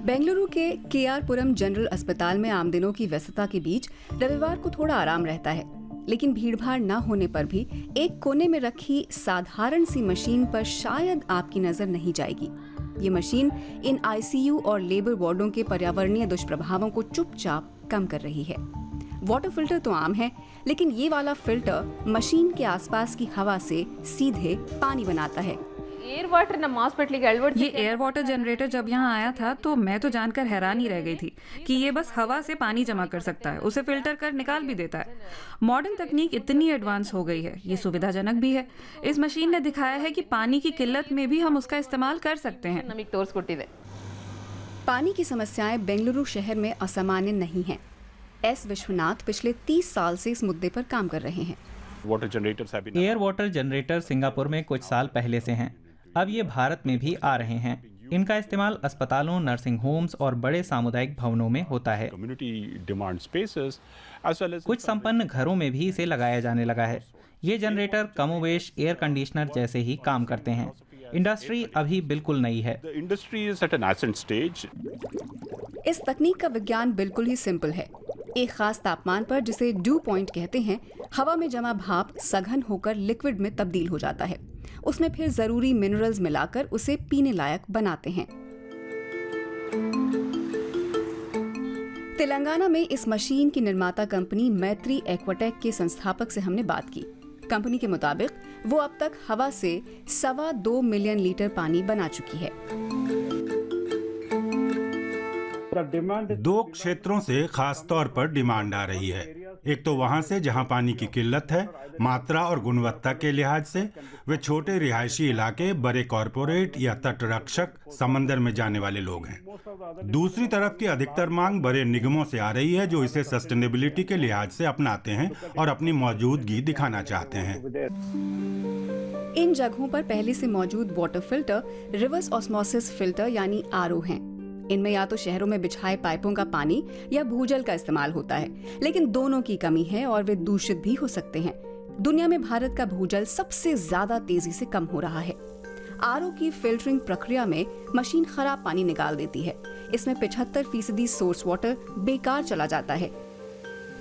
बेंगलुरु के केआरपुरम जनरल अस्पताल में आम दिनों की व्यस्तता के बीच रविवार को थोड़ा आराम रहता है, लेकिन भीड़भाड़ न होने पर भी एक कोने में रखी साधारण सी मशीन पर शायद आपकी नजर नहीं जाएगी। ये मशीन इन आईसीयू और लेबर वार्डों के पर्यावरणीय दुष्प्रभावों को चुपचाप कम कर रही है। वाटर फिल्टर तो आम है, लेकिन ये वाला फिल्टर मशीन के आसपास की हवा से सीधे पानी बनाता है। एयर वाटर ನಮ್ಮ ಹಾಸ್ಪಿಟಲ್ಗೆ ಅಳವಡಿಸಿ ये एयर वाटर जनरेटर जब यहाँ आया था तो मैं तो जानकर हैरान ही रह गई थी कि ये बस हवा से पानी जमा कर सकता है, उसे फिल्टर कर निकाल भी देता है। मॉडर्न तकनीक इतनी एडवांस हो गई है, ये सुविधाजनक भी है। इस मशीन ने दिखाया है कि पानी की किल्लत में भी हम उसका इस्तेमाल कर सकते हैं। ನಮಗೆ ತೋರಿಸ್ಕೊಟ್ಟಿದೆ। पानी की समस्याएं बेंगलुरु शहर में असामान्य नहीं हैं। एस विश्वनाथ पिछले 30 साल से इस मुद्दे पर काम कर रहे हैं। एयर वाटर जनरेटर सिंगापुर में कुछ साल पहले से हैं। अब ये भारत में भी आ रहे हैं। इनका इस्तेमाल अस्पतालों, नर्सिंग होम्स और बड़े सामुदायिक भवनों में होता है। कुछ संपन्न घरों में भी इसे लगाया जाने लगा है। ये जनरेटर कमोवेश एयर कंडीशनर जैसे ही काम करते हैं। इंडस्ट्री अभी बिल्कुल नई है। इस तकनीक का विज्ञान बिल्कुल ही सिंपल है। एक खास तापमान पर, जिसे ड्यू पॉइंट कहते हैं, हवा में जमा भाप सघन होकर लिक्विड में तब्दील हो जाता है। उसमें फिर जरूरी मिनरल्स मिलाकर उसे पीने लायक बनाते हैं। तेलंगाना में इस मशीन की निर्माता कंपनी मैत्री एक्वाटेक के संस्थापक से हमने बात की। कंपनी के मुताबिक वो अब तक हवा से 2.25 मिलियन लीटर पानी बना चुकी है। 2 क्षेत्रों से खास तौर पर डिमांड आ रही है। एक तो वहां से जहां पानी की किल्लत है, मात्रा और गुणवत्ता के लिहाज से वे छोटे रिहायशी इलाके, बड़े कॉरपोरेट या तटरक्षक, समंदर में जाने वाले लोग हैं। दूसरी तरफ की अधिकतर मांग बड़े निगमों से आ रही है, जो इसे सस्टेनेबिलिटी के लिहाज से अपनाते हैं और अपनी मौजूदगी दिखाना चाहते हैं। इन जगहों पर पहले से मौजूद water filter reverse osmosis filter यानी आरओ हैं। इनमें या तो शहरों में बिछाए पाइपों का पानी या भूजल का इस्तेमाल होता है, लेकिन दोनों की कमी है और वे दूषित भी हो सकते हैं। दुनिया में भारत का भूजल सबसे ज्यादा तेजी से कम हो रहा है। आरओ की फिल्टरिंग प्रक्रिया में मशीन खराब पानी निकाल देती है। इसमें 75% सोर्स वाटर बेकार चला जाता है।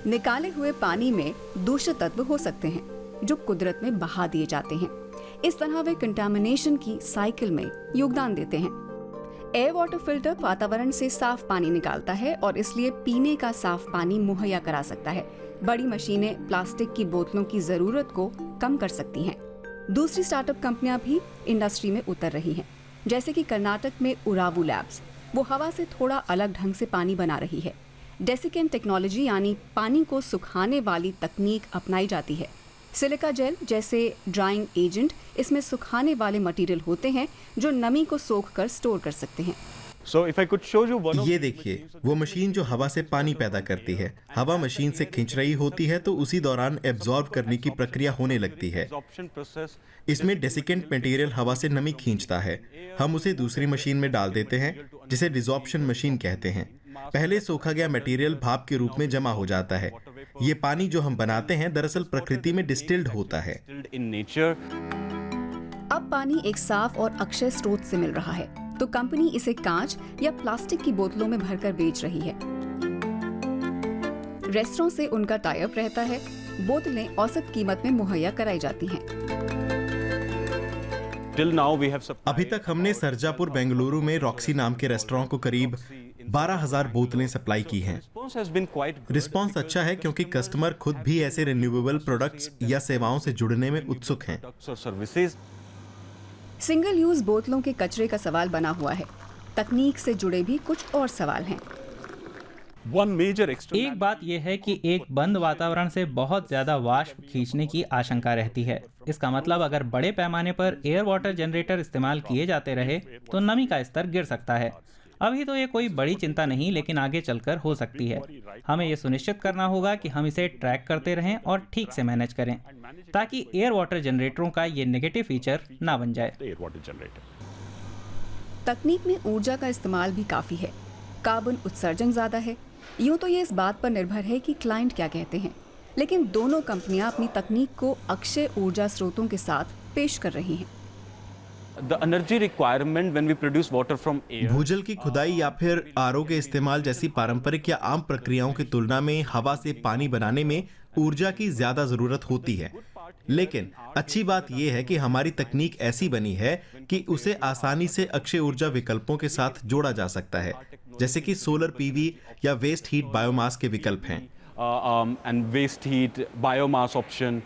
निकाले हुए पानी में दूषित तत्व हो सकते हैं जो कुदरत में बहा दिए जाते हैं। इस तरह वे कंटामिनेशन की साइकिल में योगदान देते हैं। एयर वाटर फिल्टर वातावरण से साफ पानी निकालता है और इसलिए पीने का साफ पानी मुहैया करा सकता है। बड़ी मशीनें प्लास्टिक की बोतलों की जरूरत को कम कर सकती हैं। दूसरी स्टार्टअप कंपनियां भी इंडस्ट्री में उतर रही हैं, जैसे कि कर्नाटक में उरावू लैब्स। वो हवा से थोड़ा अलग ढंग से पानी बना रही है। डेसिकेन टेक्नोलॉजी यानी पानी को सुखाने वाली तकनीक अपनाई जाती है। सिलिका जेल जैसे ड्राइंग एजेंट इसमें सुखाने वाले मटेरियल होते हैं जो नमी को सोख कर स्टोर कर सकते हैं। ये देखिए, वो मशीन जो हवा से पानी पैदा करती है। हवा मशीन से खींच रही होती है तो उसी दौरान एब्जॉर्ब करने की प्रक्रिया होने लगती है। इसमें डेसिकेंट मटेरियल हवा से नमी खींचता है। हम उसे दूसरी मशीन में डाल देते हैं, जिसे डिसॉर्प्शन मशीन कहते हैं। पहले सोखा गया मटेरियल भाप के रूप में जमा हो जाता है। ये पानी जो हम बनाते हैं दरअसल प्रकृति में डिस्टिल्ड होता है। अब पानी एक साफ और अक्षय स्रोत से मिल रहा है, तो कंपनी इसे कांच या प्लास्टिक की बोतलों में भरकर बेच रही है। रेस्टोरेंट से उनका टाई अप रहता है। बोतलें औसत कीमत में मुहैया कराई जाती हैं। अभी तक हमने सरजापुर बेंगलुरु में रॉक्सी नाम के रेस्टोरेंट को करीब 12,000 बोतलें सप्लाई की हैं। रिस्पांस अच्छा है क्योंकि कस्टमर खुद भी ऐसे रिन्यूएबल प्रोडक्ट्स या सेवाओं से जुड़ने में उत्सुक हैं। सिंगल यूज बोतलों के कचरे का सवाल बना हुआ है। तकनीक से जुड़े भी कुछ और सवाल हैं। एक बात यह है कि एक बंद वातावरण से बहुत ज्यादा वाष्प खींचने की आशंका रहती है। इसका मतलब अगर बड़े पैमाने पर एयर वाटर जनरेटर इस्तेमाल किए जाते रहे तो नमी का स्तर गिर सकता है। अभी तो ये कोई बड़ी चिंता नहीं, लेकिन आगे चलकर हो सकती है। हमें ये सुनिश्चित करना होगा कि हम इसे ट्रैक करते रहें और ठीक से मैनेज करें, ताकि एयर वाटर जनरेटरों का ये नेगेटिव फीचर ना बन जाए। तकनीक में ऊर्जा का इस्तेमाल भी काफी है। कार्बन उत्सर्जन ज्यादा है। यूं तो ये इस बात पर निर्भर है कि क्लाइंट क्या कहते हैं, लेकिन दोनों कंपनियां अपनी तकनीक को अक्षय ऊर्जा स्रोतों के साथ पेश कर रही हैं। The energy requirement when we produce water from air. भूजल की खुदाई या फिर आरओ के इस्तेमाल जैसी पारंपरिक या आम प्रक्रियाओं की तुलना में हवा से पानी बनाने में ऊर्जा की ज्यादा जरूरत होती है। लेकिन अच्छी बात यह है कि हमारी तकनीक ऐसी बनी है कि उसे आसानी से अक्षय ऊर्जा विकल्पों के साथ जोड़ा जा सकता है, जैसे कि सोलर पीवी या वेस्ट हीट बायोमास के विकल्प हैं। And waste heat, biomass option.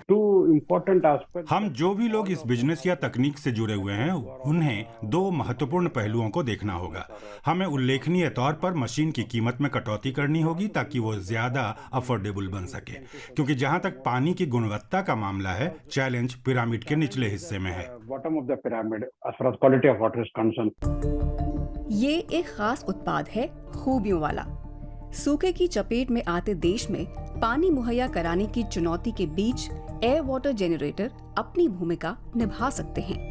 हम जो भी लोग इस बिजनेस या तकनीक से जुड़े हुए हैं उन्हें दो महत्वपूर्ण पहलुओं को देखना होगा। हमें उल्लेखनीय तौर पर मशीन की कीमत में कटौती करनी होगी ताकि वो ज्यादा अफोर्डेबल बन सके, क्योंकि जहां तक पानी की गुणवत्ता का मामला है, चैलेंज पिरामिड के निचले हिस्से में है। ये एक खास उत्पाद है खूबियों वाला। सूखे की चपेट में आते देश में पानी मुहैया कराने की चुनौती के बीच एयर वाटर जनरेटर अपनी भूमिका निभा सकते हैं।